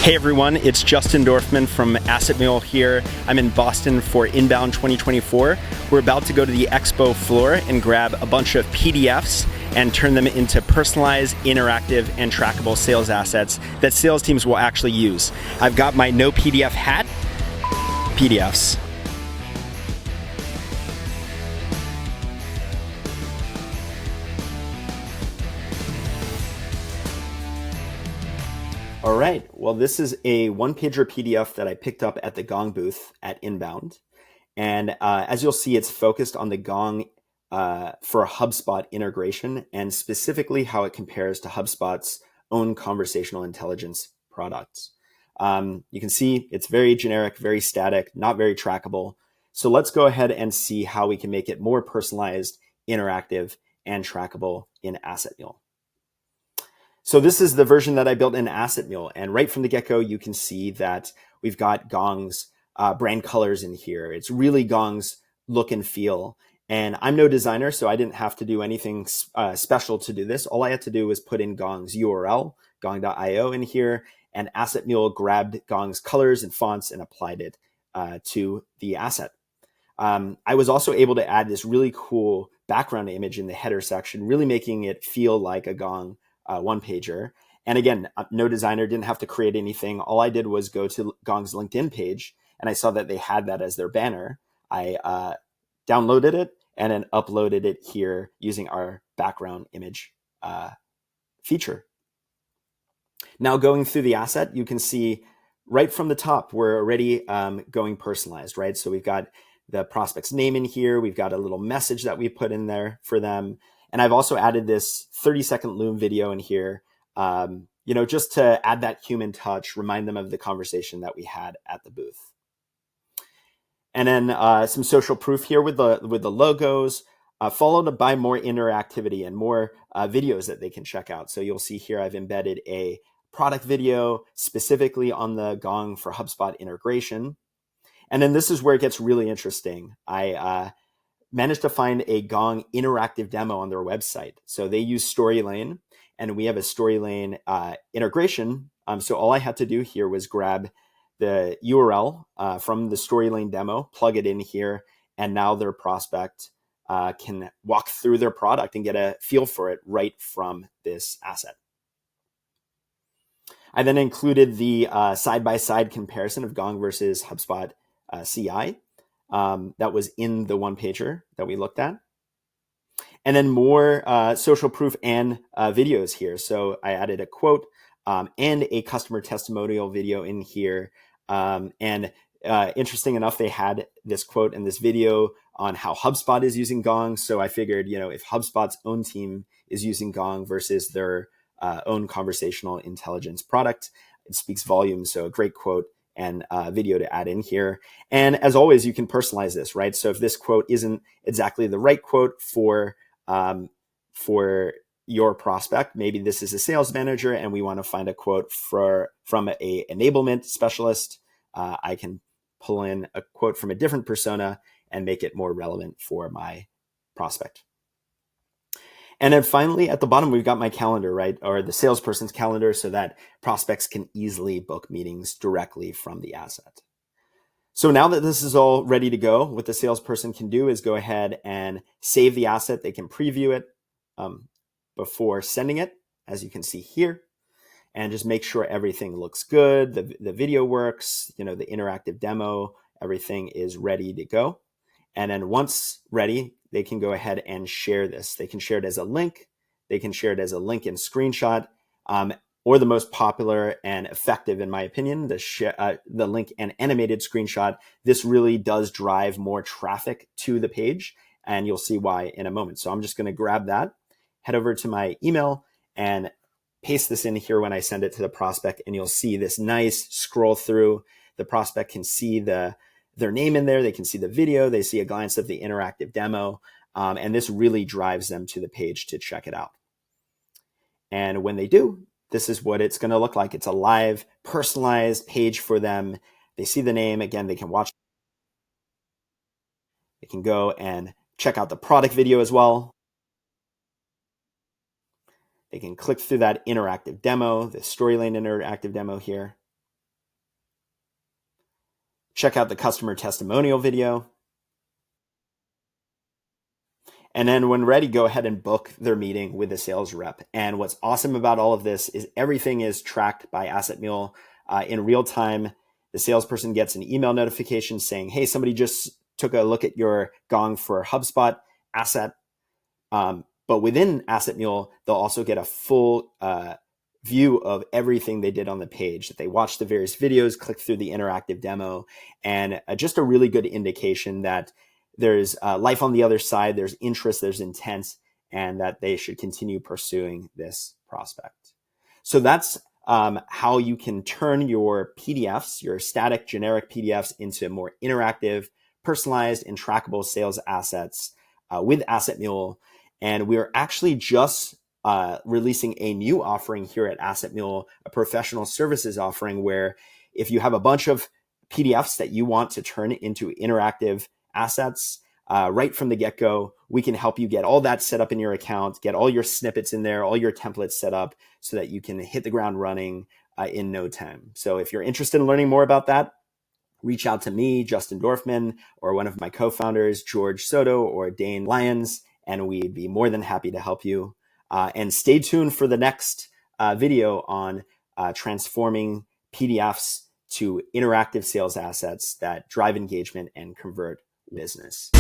Hey everyone, it's Justin Dorfman from AssetMule here. I'm in Boston for Inbound 2024. We're about to go to the expo floor and grab a bunch of PDFs and turn them into personalized, interactive, and trackable sales assets that sales teams will actually use. I've got my no PDF hat, PDFs. All right, well, this is a one-pager PDF that I picked up at the Gong booth at Inbound. And as you'll see, it's focused on the Gong for HubSpot integration and specifically how it compares to HubSpot's own conversational intelligence products. You can see it's very generic, very static, not very trackable. So let's go ahead and see how we can make it more personalized, interactive, and trackable in AssetMule. So this is the version that I built in AssetMule. And right from the get-go, you can see that we've got Gong's brand colors in here. It's really Gong's look and feel. And I'm no designer, so I didn't have to do anything special to do this. All I had to do was put in Gong's URL, gong.io in here, and AssetMule grabbed Gong's colors and fonts and applied it to the asset. I was also able to add this really cool background image in the header section, really making it feel like a Gong one-pager. And again, no designer, didn't have to create anything. All I did was go to Gong's LinkedIn page, and I saw that they had that as their banner. I downloaded it and then uploaded it here using our background image feature. Now going through the asset, you can see right from the top, we're already going personalized, right? So we've got the prospect's name in here. We've got a little message that we put in there for them. And I've also added this 30-second Loom video in here, just to add that human touch, remind them of the conversation that we had at the booth. And then some social proof here with the logos, followed by more interactivity and more videos that they can check out. So you'll see here I've embedded a product video specifically on the Gong for HubSpot integration. And then this is where it gets really interesting. I managed to find a Gong interactive demo on their website. So they use Storylane, and we have a Storylane integration. So all I had to do here was grab the URL from the Storylane demo, plug it in here, and now their prospect can walk through their product and get a feel for it right from this asset. I then included the side-by-side comparison of Gong versus HubSpot CI. That was in the one-pager that we looked at. And then more social proof and videos here. So I added a quote and a customer testimonial video in here. Interesting enough, they had this quote and this video on how HubSpot is using Gong. So I figured, if HubSpot's own team is using Gong versus their own conversational intelligence product, it speaks volumes. So a great quote and video to add in here. And as always, you can personalize this, right? So if this quote isn't exactly the right quote for your prospect, maybe this is a sales manager and we want to find a quote from a enablement specialist, I can pull in a quote from a different persona and make it more relevant for my prospect. And then finally, at the bottom, we've got my calendar, right? Or the salesperson's calendar so that prospects can easily book meetings directly from the asset. So now that this is all ready to go, what the salesperson can do is go ahead and save the asset. They can preview it before sending it, as you can see here, and just make sure everything looks good. The video works, the interactive demo, everything is ready to go. And then once ready, they can go ahead and share this. They can share it as a link. They can share it as a link and screenshot, or the most popular and effective, in my opinion, the link and animated screenshot. This really does drive more traffic to the page, and you'll see why in a moment. So I'm just going to grab that, head over to my email, and paste this in here when I send it to the prospect, and you'll see this nice scroll through. The prospect can see their name in there. They can see the video. They see a glance of the interactive demo. And this really drives them to the page to check it out. And when they do, this is what it's going to look like. It's a live, personalized page for them. They see the name. Again, they can watch. They can go and check out the product video as well. They can click through that interactive demo, the Storylane interactive demo here. check out the customer testimonial video. And then when ready, go ahead and book their meeting with the sales rep. And what's awesome about all of this is everything is tracked by AssetMule in real time. The salesperson gets an email notification saying, hey, somebody just took a look at your Gong for HubSpot asset. But within AssetMule, they'll also get a full view of everything they did on the page. That they watched the various videos, clicked through the interactive demo, and just a really good indication that there's life on the other side, there's interest, there's intent, and that they should continue pursuing this prospect. So that's how you can turn your PDFs, your static generic PDFs, into more interactive, personalized, and trackable sales assets with AssetMule. And we're actually just releasing a new offering here at AssetMule, a professional services offering where if you have a bunch of PDFs that you want to turn into interactive assets right from the get-go, we can help you get all that set up in your account, get all your snippets in there, all your templates set up so that you can hit the ground running in no time. So if you're interested in learning more about that, reach out to me, Justin Dorfman, or one of my co-founders, George Soto or Dane Lyons, and we'd be more than happy to help you. And stay tuned for the next video on transforming PDFs to interactive sales assets that drive engagement and convert business.